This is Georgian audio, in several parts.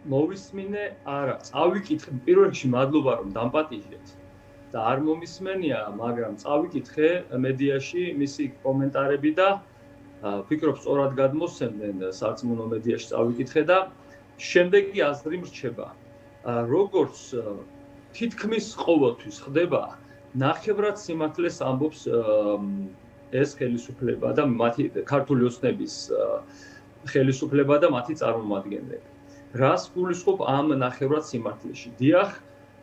მოვისმინე, არა, წავიკითხე, პირველ რიგში მადლობა რომ დამპატიჟეთ და არ მომისმენია, მაგრამ წავიკითხე მედიაში მისი კომენტარები და ვფიქრობ სწორად გადმოსცემდნენ სარწმუნო მედიაში წავიკითხე და შემდეგი აზრი მრჩება. როგორც თითქმის ყოველთვის ხდება, ნახევრად სიმართლეს ამბობს ეს ხელისუფლება და მათი ქართული ოცნების ხელისუფლება და მათი წარმომადგენლები. რას გულისხმობ ამ ნახევრად სიმართლეში? დიახ,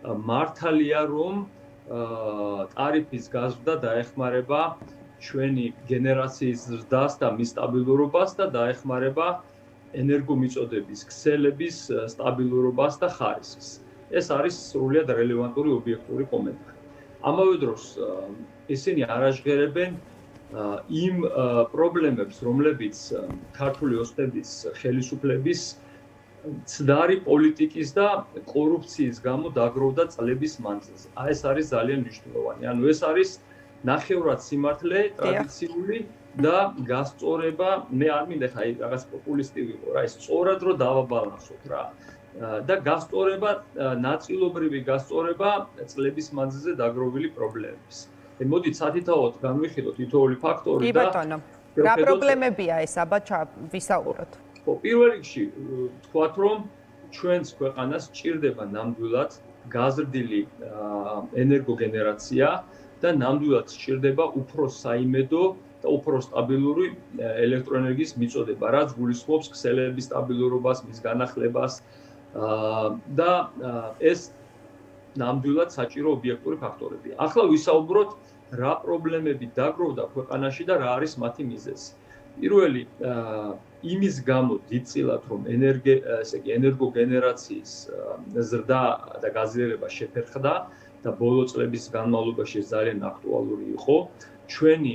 მართალია რომ ტარიფის გაზრდა დაეხმარება ჩვენი გენერაციის ზრდას და მის სტაბილურობას და დაეხმარება ენერგომიწოდების ქსელების სტაბილურობას და ხარისხს. ეს არის სრულიად რელევანტური ობიექტური კომენტარი. ამავე დროს ისინი არ აჟღერებენ იმ პრობლემებს, რომლებიც ქართული ოცნების ხელისუფლების ცდარი პოლიტიკის და კორუფციის გამო დაგროვდა წლების მანძილზე. ეს არის ძალიან მნიშვნელოვანი. ანუ ეს არის ნახევრად სიმართლე, ტრადიციული და გასწორება, მე არ მინდა ხა რაღაც პოპულისტი ვიყო რა, ეს სწორად რომ დავაბალანსოთ რა. და გასწორება, ნაწილობრივი გასწორება წლების მანძილზე დაგროვილი პრობლემების. მოდით სათითაოდ განვიხილოთ თითოეული ფაქტორი და კი ბატონო, რა პრობლემებია ეს აბა ვისაუბროთ? პირველ რიგში ვთქვათ, რომ ჩვენს ქვეყანას სჭირდება ნამდვილად გაზრდილი ენერგოგენერაცია და ნამდვილად სჭირდება უფრო საიმედო და უფრო სტაბილური ელექტროენერგიის მიწოდება, რაც გულისხმობს ქსელების სტაბილურობას, მის განახლებას და ეს ნამდვილად საჭირო ობიექტური ფაქტორებია. ახლა ვისაუბროთ, რა პრობლემები დაგროვდა ქვეყანაში და რა არის მათი მიზეზი. პირველი იმის გამო დიდწილად რომ ენერგოგენერაციის ზრდა და გაზიარება შეფერხდა და ბოლო წლების განმავლობაში ეს ძალიან აქტუალური იყო, ჩვენი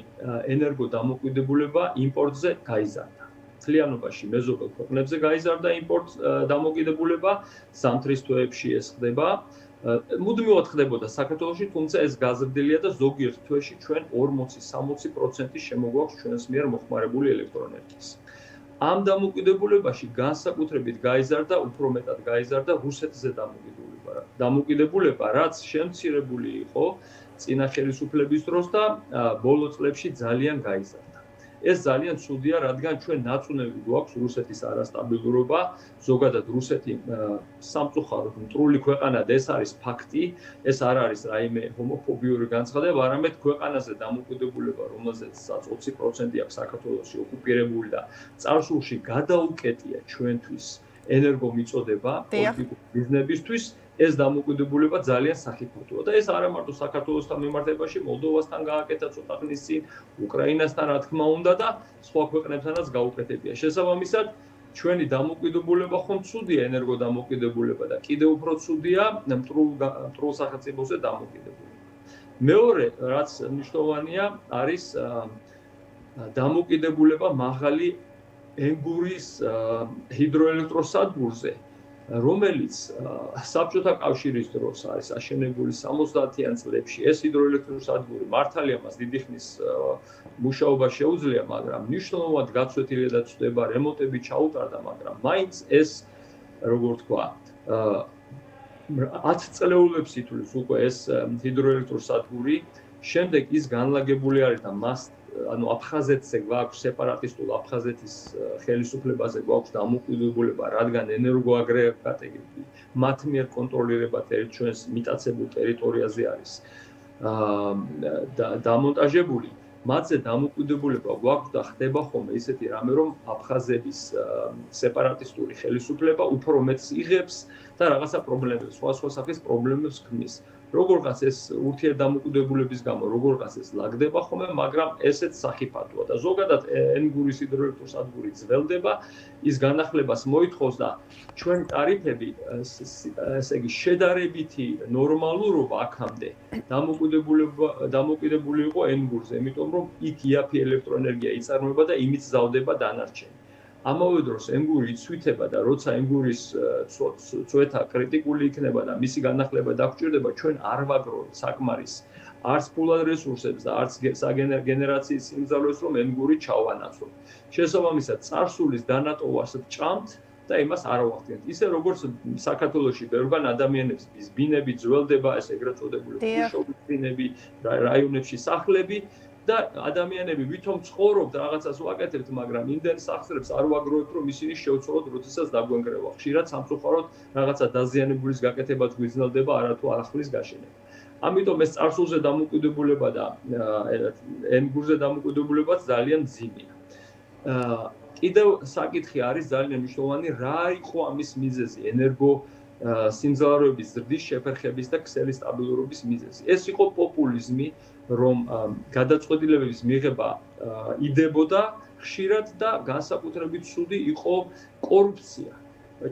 ენერგოდამოკიდებულება იმპორტზე გაიზარდა. მთლიანობაში მეზობელ ქვეყნებზე გაიზარდა იმპორტ დამოკიდებულება, ზამთრის თვეებში ეს ხდება. მუდმივად ხდებოდა საქართველოში, თუმცა ეს გაზრდილია და ზოგიერთ თვეში ჩვენ 40-60% შემოგვაქვს ჩვენს მიერ მოხმარებული ელექტროენერგიის. ამ დამოკიდებულებაში განსაკუთრებით გაიზარდა, უფრო მეტად გაიზარდა რუსეთზე დამოკიდებულება, რაც შემცირებული იყო წინა ხელისუფლების დროს და ბოლო წლებში ძალიან გაიზარდა. ეს ძალიან ცუდია, რადგან ჩვენ ნაწუნები გვაქვს რუსეთის არასტაბილურობა, ზოგადად რუსეთი სამწუხაროდ მტრული ქვეყანა და ეს არის ფაქტი, ეს არ არის რაიმე ჰომოფობიური განცხადება, არამედ ქვეყანაზე დამოკიდებულება, რომელზეცაც 20% აქვს საქართველოში ოკუპირებული და წარსულში გადაუკეტია ჩვენთვის ენერგომიწოდება პოლიტიკური ბიზნესისთვის, ეს დამოკიდებულება ძალიან სახიფათოა და ეს არა მარტო საქართველოსთან მიმართებაში, მოლდოვასთან გააკეთა ცოტა ხნის წინ, უკრაინასთან რა თქმა უნდა და სხვა ქვეყნებთანაც გაუკეთებია. შესაბამისად, ჩვენი დამოკიდებულება ხომ ცუდია ენერგოდამოკიდებულება და კიდევ უფრო ცუდია მტრულ სახელმწიფოზე დამოკიდებულება. მეორე, რაც მნიშვნელოვანია, არის დამოკიდებულება მაღალი ენგურის ჰიდროელექტროსადგურზე, რომელიც საბჭოთა კავშირის დროს არის აშენებული 70-იან წლებში. ეს ჰიდროელექტროსადგური მართალია მას დიდი ხნის მუშაობა შეუძლია, მაგრამ მნიშვნელოვნად გაცვეთილი და ცვდება, რემონტები ჩაუტარდა, მაგრამ მაინც ეს, როგორ თქვა, 10 წლეულებს ითვლის უკვე ეს ჰიდროელექტროსადგური, შემდეგ ის განლაგებული არის და მას ანუ აფხაზეთზე გვაქვს სეპარატისტულ აფხაზეთის ხელისუფლებაზე გვაქვს დამოკიდებულება, რადგან ენერგოაგრეგატები მათ მიერ კონტროლირება ჩვენს მიტაცებულ ტერიტორიაზე არის დამონტაჟებული. მათზე დამოკიდებულება გვაქვს და ხდება ხოლმე ისეთი რამე, რომ აფხაზების სეპარატისტული ხელისუფლება უფრო მეტს იღებს და რაღაცა პრობლემებს, სხვა სახის პრობლემებს ქმნის. როგორღაც ეს ურთიერთდამოკიდებულების გამო, როგორღაც ეს ლაგდება ხოლმე, მაგრამ ესეც სახიფათოა და ზოგადად ენგურის ჰიდროელექტროსადგური ძველდება, ის განახლებას მოითხოვს და ჩვენ ტარიფები, ესე იგი შედარებითი ნორმალურობა აქამდე დამოკიდებული იყო ენგურზე, იმიტომ რომ იქ იაფი ელექტროენერგია იწარმოება და იმით ზავდება დანარჩენი. ამავე დროს ენგური იცვითება და როცა ენგურის წვეთა კრიტიკული იქნება და მისი განახლება დაგჭირდება, ჩვენ არ ვაგროვებთ საკმარის არც ფულად რესურსებს და არც გენერაციის სიმძლავრეს, რომ ენგური ჩავანაცვლოთ. შესაბამისად, წარსულის დანატოვას ჭამთ და იმას არ ავახდენთ. ისე როგორც საქართველოში ბევრგან ადამიანებს ბინები ძველდება, ეს ეგრეთ წოდებული ხუშობის ბინები, რაიონებში სახლები და ადამიანები ვითომ ცხოვრობთ, რაღაცას ვაკეთებთ, მაგრამ იმდენ სახსრებს არ ვაგროვებთ, რომ ისინი შევცვალოთ, როდესაც დაგვენგრევა. ხშირად სამწუხაროდ რაღაცა დაზიანებულის გაკეთებაც გვიძნელდება, არათუ არახლის გაშენება. ამიტომ ეს წარსულზე დამოკიდებულება და ენგურზე დამოკიდებულებაც ძალიან მძიმეა. კიდევ საკითხი არის ძალიან მნიშვნელოვანი, რა იყო ამის მიზეზი, ენერგო სიმძლავრეების ზრდის შეფერხების და ქსელის სტაბილურობის მიზეზი. ეს იყო პოპულიზმი, რომ გადაწყვეტილებების მიღება იდებოდა ხშირად და განსაკუთრებით ცუდი იყო კორუფცია.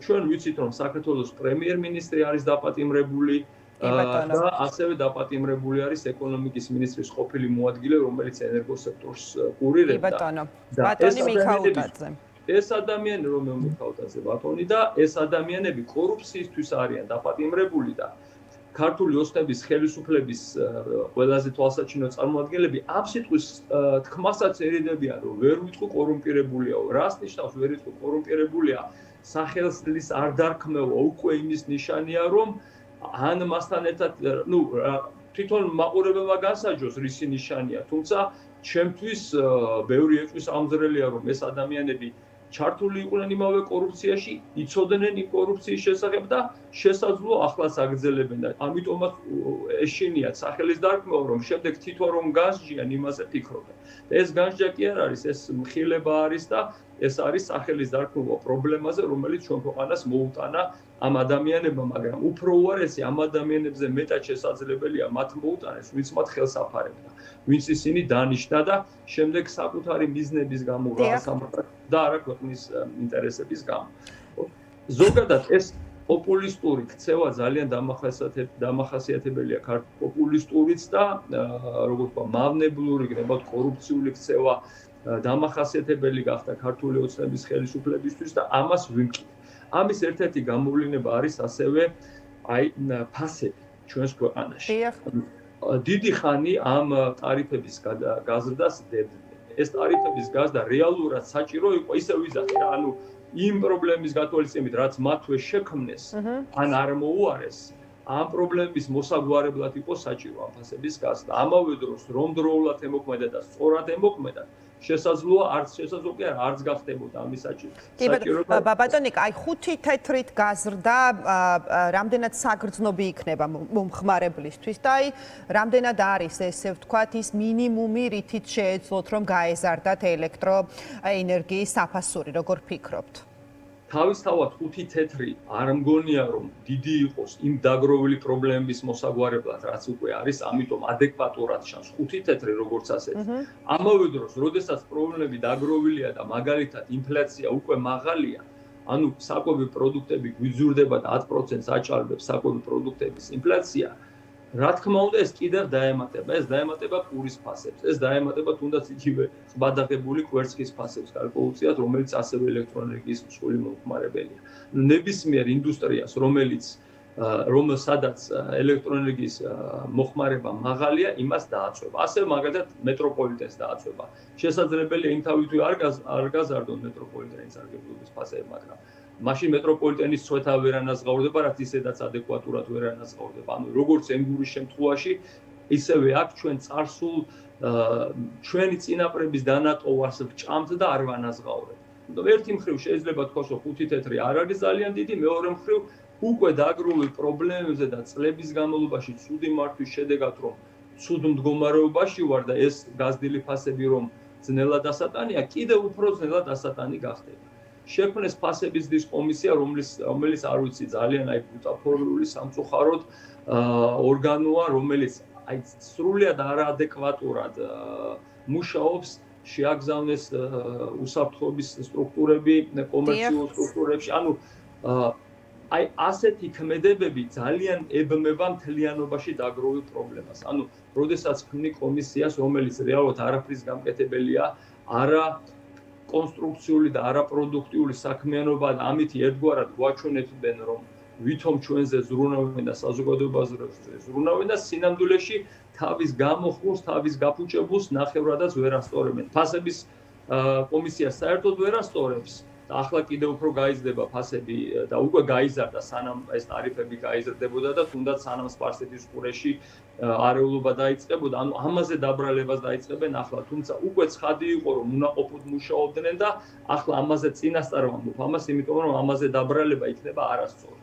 ჩვენ ვიცით, რომ საქართველოს პრემიერ-მინისტრი არის დაპატიმრებული და ასევე დაპატიმრებული არის ეკონომიკის მინისტრის ყოფილი მოადგილე, რომელიც ენერგოსექტორს კურირებდა. ბატონი მიქაუტაძე. ეს ადამიანი რომელ მიქაუტაძე ბატონი და ეს ადამიანები კორუფციისთვის არიან დაპატიმრებული და ქართული ოცნების ხელისუფლების ყველაზე თვალსაჩინო წარმომადგენლები ამ სიტყვის თქმასაც ერიდებიან, რომ ვერ ვიტყვი კორუმპირებულიაო. რას ნიშნავს ვერ ვიტყვი კორუმპირებულია? სახელმწიფოს არ დარქმევა უკვე იმის ნიშანია, რომ ან მასთან ერთად, თვითონ მაყურებელმა განსაჯოს რისი ნიშანია, თუმცა ჩემთვის ბევრი ეჭვის ამძრელია, რომ ეს ადამიანები ჩართული იყვნენ იმავე კორუფციაში, იცოდნენ იმ კორუფციის შესახებ და შესაძლოა ახლაც აგრძელებენ და ამიტომაც ეშინიათ სახელის დარქმევა, რომ შემდეგ თვითონ რომ განსჯიან, იმაზე ფიქრობენ. და ეს განსჯა კი არ არის, ეს მხილება არის და ეს არის სახელის დარქმევა პრობლემაზე, რომელიც ჩვენ ქვეყანას მოუტანა ამ ადამიანებმა, მაგრამ უფრო უარესი ამ ადამიანებზე მეტად შესაძლებელია მათ მოუტანეს, ვინც მათ ხელს აფარებდა, ვინც ისინი დანიშნა და შემდეგ საკუთარი მიზნების გამო და არა ქვეყნის ინტერესების გამო. ზოგადად ეს პოპულისტური ქცევა ძალიან დამახასიათებელია პოპულისტურიც და როგორც ვთქვა, მავნებლური, გნებავთ კორუფციული ქცევა დამახასიათებელი გახდა ქართული ოცნების ხელისუფლებისთვის და ამას ვიმკით. ამის ერთ-ერთი გამოვლინება არის ასევე ფასები ჩვენს ქვეყანაში. დიდი ხანი ამ ტარიფების გაზრდას დებდნენ. ეს ტარიფების გაზრდა რეალურად საჭირო იყო, ისე ვიზახი რა, იმ პრობლემის გათვალისწინებით, რაც მათვე შექმნეს, ან არ მოუარეს, ამ პრობლემის მოსაგვარებლად იყო საჭირო ამ ფასების გაზრდა. ამავე დროს, რომ დროულად ემოქმედა და სწორად ემოქმედა, შესაძლოა არც გახდებოდა ამის საჭიროება. ბატონი, აი 5 თეთრით გაზრდა, რამდენად საგრძნობი იქნება მომხმარებლისთვის და აი რამდენად არის ესე ვთქვათ ის მინიმუმი, რითიც შეეძლოთ რომ გაეზარდათ ელექტროენერგიის საფასური, როგორ ფიქრობთ? თავისთავად 5 თეთრი არ მგონია რომ დიდი იყოს იმ დაგროვილი პრობლემების მოსაგვარებლად, რაც უკვე არის, ამიტომ ადეკვატურად ჩანს 5 თეთრი როგორც ასეთი. ამავე დროს, როდესაც პრობლემები დაგროვილია და მაგალითად ინფლაცია უკვე მაღალია, ანუ საკვები პროდუქტები გვიძურდება და 10%-ს აჭარბებს საკვები პროდუქტების ინფლაცია, რა თქმა უნდა, ეს კიდევ დაემატება, ეს დაემატება პურის ფასებს, ეს დაემატება თუნდაც იგივე ყბადაღებული კვერცხის ფასებს გარკვეულწილად, რომელიც ასევე ელექტროენერგიის მსხვილი მომხმარებელია. ნებისმიერ ინდუსტრიას, რომელსაც ელექტროენერგიის მოხმარება მაღალია, იმას დააწვევა. ასევე მაგალითად მეტროპოლიტენს დააწვევა. შესაძლებელია იმ თავითვე არ გაზარდონ მეტროპოლიტენის სარგებლობის ფასები, მაგრამ მაშინ მეტროპოლიტენის წვეთა ვერ ანაზღაურდება, რაც ისედაც ადეკვატურად ვერ ანაზღაურდება. ანუ როგორც ენგურის შემთხვევაში, ისევე აქ ჩვენ წარსულ ჩვენი წინაპრების დანატოვარს ვჭამთ და არ ვანაზღაურებთ. ერთი მხრივ შეიძლება თქვას, რომ 5 თეთრი არ არის ძალიან დიდი, მეორე მხრივ უკვე დაგროვილ პრობლემებზე და წლების განმავლობაში ცუდი მართვის შედეგად რომ ცუდ მდგომარეობაში ვარ და ეს გაზრდილი ფასები რომ ძნელად ასატანია, კიდევ უფრო ძნელად ასატანი გახდება. შექმნეს ფასების დის კომისია, რომელიც არ ვიცი ძალიან ბუტაფორიული სამწუხაროდ ორგანოა, რომელიც სრულიად არაადეკვატურად მუშაობს, შეაგზავნეს უსაფრთხოების სტრუქტურები კომერციულ სტრუქტურებში, ანუ ასეთი ქმედებები ძალიან ებმება მთლიანობაში დაგროვილ პრობლემას. ანუ, როდესაც ქმნი კომისიას, რომელიც რეალურად არაფრის გამკეთებელია, არა კონსტრუქციული და არაპროდუქტიული საქმიანობა და ამით ერთგვარად გვაჩვენებენ, რომ ვითომ ჩვენზე ზრუნავენ და საზოგადოებაზე ზრუნავენ და სინამდვილეში თავის გამოხმულს, თავის გაფუჭებულს ნახევრადაც ვერ ასწორებენ. ფასების კომისია საერთოდ ვერ ასწორებს და ახლა კიდევ უფრო გაიზრდება ფასები და უკვე გაიზარდა სანამ ეს ტარიფები გაიზრდებოდა და თუნდაც სანამ სპარსეთის ყურეში არეულობა დაიწყებოდა, ანუ ამაზე დაბრალებას დაიწყებენ ახლა, თუმცა უკვე ცხადი იყო რომ უნაყოფოდ მუშაობდნენ და ახლა ამაზე წინასწარ ვამბობ ამას, იმიტომ რომ ამაზე დაბრალება იქნება არასწორი.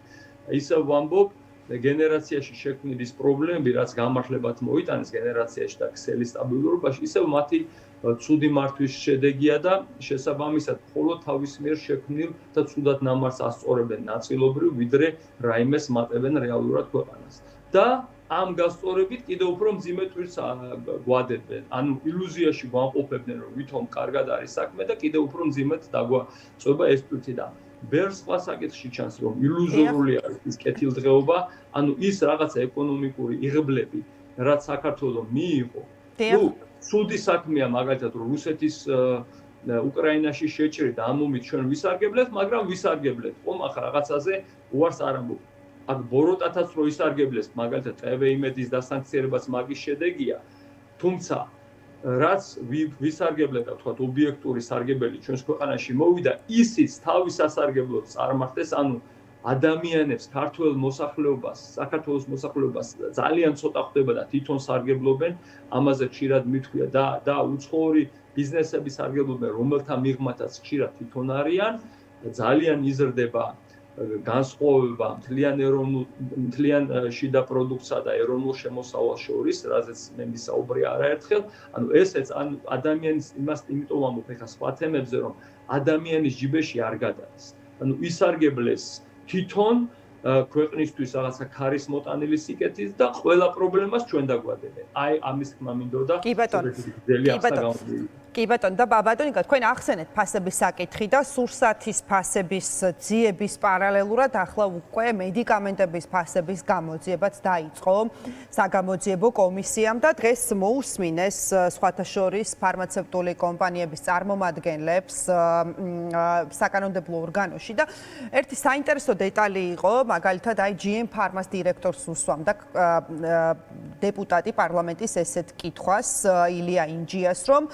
ისე ვამბობ გენერაციაში შექმნილი პრობლემები, რაც გამართლებად მოიტანეს გენერაციაში და ქსელის სტაბილურობაში, ისევ მათი ცუდი მართვის შედეგია და შესაბამისად მხოლოდ თავის მიერ შექმნილ და ცუდად ნამარხს ასწორებენ ნაწილობრივ, ვიდრე რაიმეს მატებენ რეალურად ქვეყანას. და ამ გასწორებით კიდევ უფრო მძიმე ტვირთს გვადებენ. ანუ ილუზიაში გვამყოფებდნენ, რომ ვითომ კარგად არის საქმე და კიდევ უფრო მძიმედ დაგვაწובה ეს ტვირთი და ბევრ სხვა საკითხში ჩანს, რომ ილუზორული არის ის კეთილდღეობა, ანუ ის რაღაცა ეკონომიკური იღბლები, რაც საქართველოს მიიღო. ნუ ცუდი საქმეა მაგალითად რუსეთის უკრაინაში შეჭრიდა, ამომით ჩვენ ვისარგებლეთ, მაგრამ ვისარგებლეთ. ხომ ახლა რაღაცაზე უარს არ ამბობ. აქ ბოროტათაც რო ისარგებლეს, მაგალითად ტვ-იმედის დასანქციერებაც მაგის შედეგია. თუმცა რაც ვისარგებლეთ და თქვათ ობიექტური სარგებელი ჩვენს ქვეყანაში მოვიდა, ისიც თავის სასარგებლოდ წარმართეს, ანუ ადამიანებს, ქართველ მოსახლეობას, საქართველოს მოსახლეობას ძალიან ცოტა ხდება და თვითონ სარგებლობენ, ამაზე ხშირად მithქვია და უცხოური ბიზნესები სარგებლობენ, რომელთა მიღმათაც ხშირად თვითონ არიან, ძალიან იზრდება განსხვავება მთლიან შიდა პროდუქტსა და ეროვნულ შემოსავალს შორის, რაზეც მე ვისაუბრე არაერთხელ, ანუ ესეც ადამიანის იმას იმიტომ ვამბობ ეხლა სხვა თემებზე, რომ ადამიანის ჯიბეში არ გადადის. ანუ ისარგებლეს თვითონ ქვეყნისთვის რაღაცა ქარის მოტანილი სიკეთის და ყველა პრობლემას ჩვენ დაგვადებენ. აი ამის თქმა მინდოდა. კი ბატონო და ბატონიკა თქვენ ახსენეთ ფასების საკითხი და სურსათის ფასების ძიების პარალელურად ახლა უკვე მედიკამენტების ფასების გამოძიებაც დაიწყო საგამოძიებო კომისიამ და დღეს მოусმინეს სხვათა შორის ფარმაცევტული კომპანიების წარმომადგენლებს საკანონმდებლო ორგანოში და ერთი საინტერესო დეტალი იყო მაგალითად აი GM Pharma-ს დირექტორს უსვამდა დეპუტატი პარლამენტის ესეთ კითხვას ილია ინჯიას რომ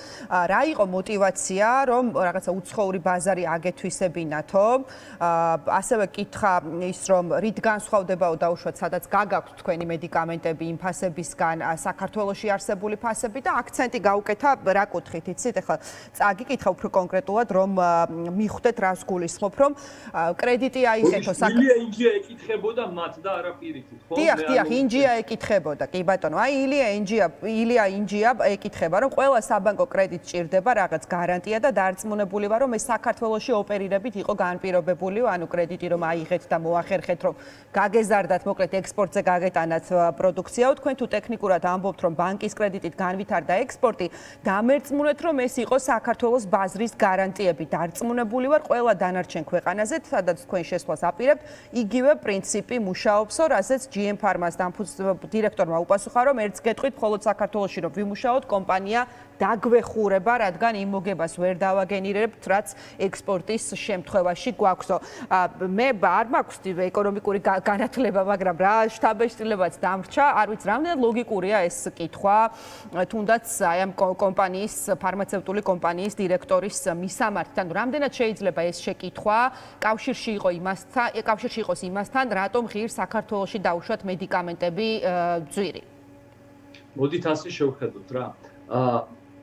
რა იყო мотиваცია რომ რაღაცა უცხოური ბაზარი აგეთვისებინათო ასევე კითხა ის რომ რით განსხვავდებაო დაუშვათ სადაც გაგაქვთ თქვენი მედიკამენტები იმ ფასებისგან საქართველოში არსებული ფასები და აქცენტი გაუკეთა რა კუთხით იცით ახლა წაგიკითხა უფრო კონკრეტულად რომ მიხვდეთ რას გულისხმობ რომ კრედიტი აიღეთო ილია ინჯია ეკითხებოდა მათ და არა პირიქით ხო დიახ ინჯია ეკითხებოდა კი ბატონო აი ილია ინჯია ეკითხება რომ ყველა საბანკო კრედიტი ჭირდება რაღაც გარანტია და დარწმუნებული ვარ რომ ეს საქართველოში ოპერირებით იყო განპირობებული ანუ კრედიტი რომ აიღეთ და მოახერხეთ რომ გაგეზარდათ მოკლედ ექსპორტზე გაგეტანათ პროდუქციაო თქვენ თუ ტექნიკურად ამბობთ რომ ბანკის კრედიტით განვითარდა ექსპორტი დამერწმუნეთ რომ ეს იყო საქართველოს ბაზრის გარანტიები დარწმუნებული ვარ ყველა დანარჩენ ქვეყანაზე სადაც თქვენ შესვლას აპირებთ იგივე პრინციპი მუშაობსო რასაც GM Pharma-ს დირექტორმა უპასუხა რომ ერთს გეტყვით მხოლოდ საქართველოში რომ ვიმუშაოთ კომპანია დაგვეხურება რადგან იმ მოგებას ვერ დავაგენერებთ რაც ექსპორტის შემთხვევაში გვაქვსო მე არ მაქვს ეკონომიკური განათლება მაგრამ რა შთაბეჭდილებაც დამრჩა არ ვიცი რამდენად ლოგიკურია ეს კითხვა თუნდაც აი ამ კომპანიის ფარმაცევტული კომპანიის დირექტორის მისამართი ანუ რამდენად შეიძლება ეს შეკითხვა კავშირში იყოს იმასთან რატომ ღირს საქართველოში დაუშვათ მედიკამენტები ძვირი მოდით ასე შევხედოთ რა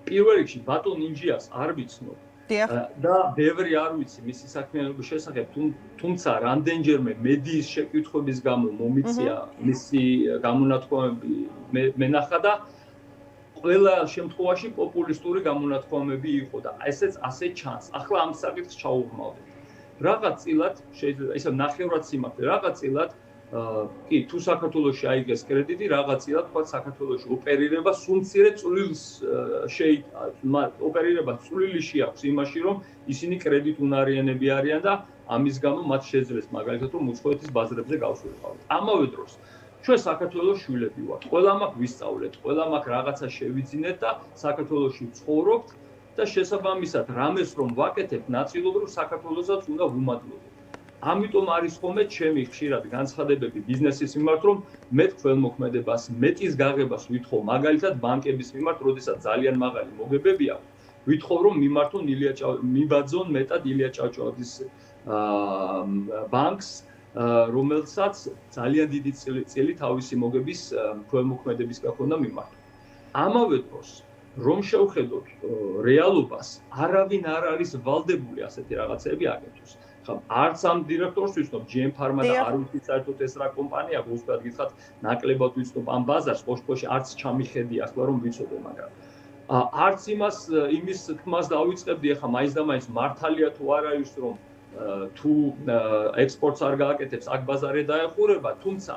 პირველ რიგში ბატონ ინჯიას არ ვიცნობ და ბევრი არ ვიცი მისი საქმიანობის შესახებ თუმცა რამდენჯერმე მედიის შეკითხვების გამო მომიწია მისი გამონათქვამები მენახა და ყველა შემთხვევაში პოპულისტური გამონათქვამები იყო და ესეც ასე ჩანს ახლა ამ საკითხს ჩაუღმავდეთ რაღაც წილად შეიძლება ისე ნახევრად სიმართლე რაღაც წილად კი თუ საქართველოში აიღეს კრედიტი რაღაცა თქვა საქართველოში ოპერირება სულ მცირე წვლილს ოპერირება წვლილი შეაქვს იმაში რომ ისინი კრედიტუნარიანები არიან და ამის გამო მათ შეძლეს მაგალითად რომ უცხოეთის ბაზრებზე გავსულიყავთ ამავე დროს ჩვენ საქართველოს შვილები ვართ ყველა მაგ ვისწავლეთ ყველა მაგ რაღაცა შევიძინეთ და საქართველოში ვცხოვრობთ და შესაბამისად რამეს რომ ვაკეთებთ ნაწილობრივ საქართველოსაც უნდა ვუმადლობთ ამიტომ არის ხოლმე ჩემი ხშირად განცხადებები ბიზნესის მიმართ რომ მე ქველმოქმედებას მეტის გაღებას ვითხოვ მაგალითად ბანკების მიმართ როდესაც ძალიან მაღალი მოგებები აქვს ვითხოვ რომ მიბაძონ მეტად ილია ჭავჭავაძის ბანკს რომელსაც ძალიან დიდი წილი თავისი მოგების ქველმოქმედების გაქონდა მიმართვა. ამავე დროს რომ შევხედოთ რეალობას, არავინ არ არის ვალდებული ასეთი რაღაცები აკეთოს. ხა არც ამ დირექტორს ვიცნობ GM Pharma და არ ვიცი საერთოდ ეს რა კომპანია, უბრალოდ გითხრათ, ნაკლებად ვიცნობ ამ ბაზარს, პოშტ-პოშტში არც ჩამიხედი ახლა რომ ვიცოდე, მაგრამ არც იმის თქმას დავიწყებდი, ახლა მაინც და მაინც მართალია თუ არა ის რომ თუ ექსპორტს არ გააკეთებს, აქ ბაზარი დაეხურება, თუმცა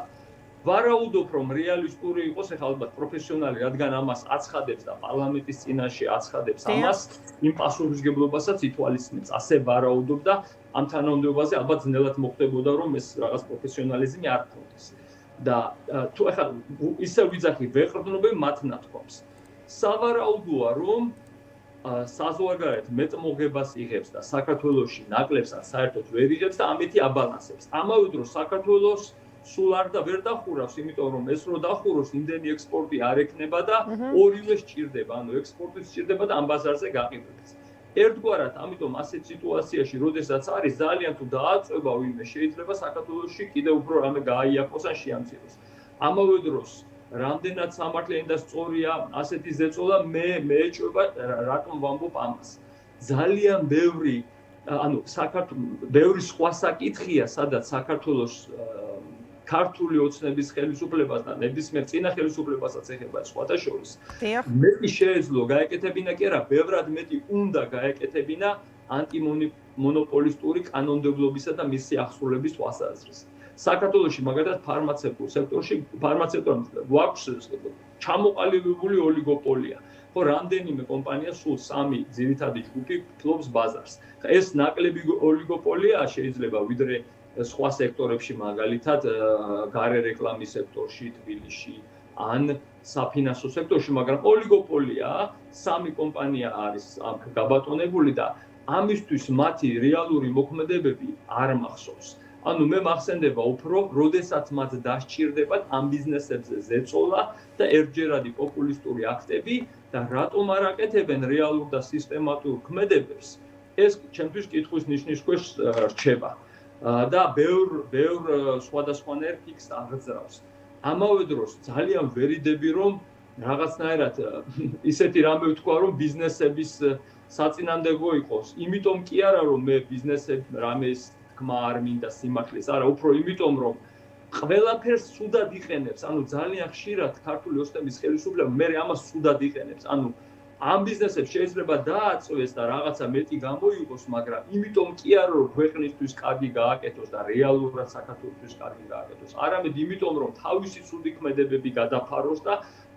ვარაუდობ რომ რეალისტური იყოს, ახლა ალბათ პროფესიონალი, რადგან ამას აცხადებს და პარლამენტის წინაშე აცხადებს ამას, იმ პასუხისმგებლობასაც ითვალისწინებს. ასე ვარაუდობ და ამ თანამდებობაზე ალბათ ძნელად მოხდებოდა რომ ეს რაღაც პროფესიონალიზმი არ ქონდეს. და თუ ახლა ისე ვიძახი ვეყრდნობები მათ ნათქვამს. სავარაუდოა რომ საზღვარგარეთ მეტმოღებას იღებს და საქართველოში ნაკლებსაც საერთოდ ვერ იღებს და ამეთი აბალანსებს. ამავე დროს საქართველოს სულ არ და ვერ დახურავს, იმიტომ რომ ეს რო დახუროს, იმდენი ექსპორტი არ ექნება და ორივე სჭირდება, ანუ ექსპორტიც სჭირდება და ამ ბაზარზე გაყიდვაც. ერთგვარად, ამიტომ ასეთ სიტუაციაში, როდესაც არის ძალიან თუ დააწვევა ვინმე, შეიძლება საქართველოში კიდევ უფრო რამე გააიაფოს ან შეამციროს. ამავე დროს რამდენად სამართლიანი და სწორია ასეთი ზეწოლა, მე ეჭვება რატომ ვამბობ ამას. ძალიან ბევრი სხვა საკითხია, სადაც საქართველოს ქართული ოცნების ხელისუფლებას და ნებისმიერ წინა ხელისუფლებასაც ეხება სხვათა შორის. მეტი შეეძლო გაეკეთებინა კი არა, ბევრად მეტი უნდა გაეკეთებინა ანტიმონოპოლისტური კანონმდებლობისა და მისი ახსნილების თვალსაზრისით. საქართველოში მაგალითად ფარმაცევტულ სექტორში გვაქვს ჩამოყალიბებული ოლიგოპოლია. ხო, რამდენიმე კომპანია სულ 3 ძირითადი ჯგუფი ფლობს ბაზარს. ეს ნაკლები ოლიგოპოლია შეიძლება ვიდრე სხვა სექტორებში, მაგალითად გარე რეკლამის სექტორში, თბილისში ან საფინანსო სექტორში, მაგრამ ოლიგოპოლია 3 კომპანია არის ამ გაბატონებული და ამისთვის მათი რეალური მოქმედებები არ მახსოვს. ანუ მე მახსენდება უფრო, როდესაც მათ დასჭირდებათ ამ ბიზნესებზე ზეწოლა და ერთჯერადი პოპულისტური აქტები და რატომ არ აკეთებენ რეალურ და სისტემატურ ქმედებებს, ეს ჩემთვის კითხვის ნიშნის ქვეშ რჩება. და ბევრ სხვადასხვანაირ ფიქს აღძრავს. ამავე დროს ძალიან ვერიდები რომ რაღაცნაირად ისეთი რამე ვთქვა რომ ბიზნესების საწინააღმდეგო იყოს. იმიტომ კი არა რომ მე ბიზნესებს რამეს თქმა არ მინდა სიმართლის, არა, უფრო იმიტომ რომ ყველაფერს სუდად იყენებს, ანუ ძალიან ხშირად ქართული ოცნების ხელისუფლება მე ამას სუდად იყენებს. ანუ ამ ბიზნესებს შეიძლება დააწვეს და რაღაცა მეტი გამოიღოს, მაგრამ იმიტომ კი არა რომ ქვეყნისთვის კარგი გააკეთოს და რეალურად საქართველოსთვის კარგი გააკეთოს. არამედ იმიტომ რომ თავისი ცუდი ქმედებები გადაფაროს და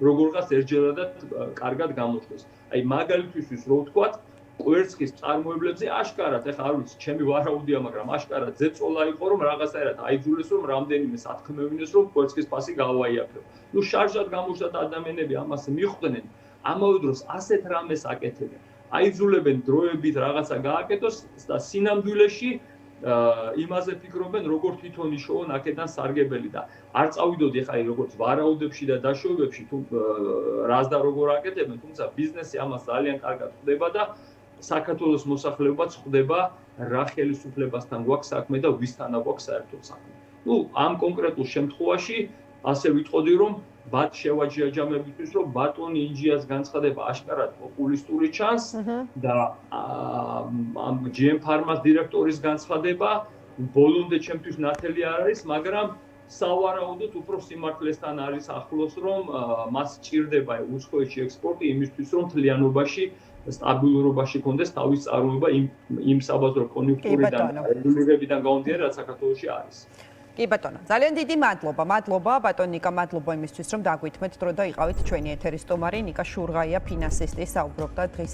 როგორღაც ერთჯერადად კარგად გამოჩნდეს. აი მაგალითისთვის რო ვთქვათ, კვერცხის წარმოებლებზე აშკარად, ეხლა არ ვიცი, ჩემი ვარაუდია, მაგრამ აშკარად ზეწოლა იყო რომ რაღაცნაირად აიძულეს რომ რამდენიმე სათქმევინეს რომ კვერცხის ფასი გავაიაფრო. ნუ შარჟად გამოჩნდა და ადამიანები ამას მიხვდნენ. ამავე დროს ასეთ რამეს აკეთებენ. აიძულებენ დროებით რაღაცა გააკეთოს და სინამდვილეში იმაზე ფიქრობენ, როგორ თვითონ იშოვონ აქედან სარგებელი და არ წავიდოდი ხა როგორც ვარაუდებში და დაშოვებებში თუ რას და როგორ აკეთებენ, თუმცა ბიზნესი ამას ძალიან კარგად ხვდება და საქართველოს მოსახლეობაც ხვდება რა ხელისუფლებასთან გვაქვს საქმე და ვისთანა გვაქვს საერთოდ საქმე. ნუ ამ კონკრეტულ შემთხვევაში ასე ვიტყოდი რომ ბათ შევაჯიაჯამებისთვის რომ ბატონი ინჯიას განცხადება აშკარად პოპულისტური ჩანს და ამ GM Pharma-ს დირექტორის განცხადება ბოლომდე ჩემთვის ნათელი არ არის, მაგრამ სავარაუდოდ უფრო სიმართლესთან არის ახლოს რომ მას სჭირდება უცხოეთში ექსპორტი იმისთვის რომ მთლიანობაში სტაბილურობაში კონდეს თავის წარმოება იმ საბაზრო კონიუნქტურიდან რეგულირებიდან გამომდინარე რაც საქართველოში არის. კი ბატონო, ძალიან დიდი მადლობა. მადლობა ბატონ ნიკა, მადლობა იმისთვის რომ დაგვითმეთ დრო და იყავით ჩვენი ეთერის სტუმარი. ნიკა შურღაია, ფინანსისტი, საუბრობდა დღის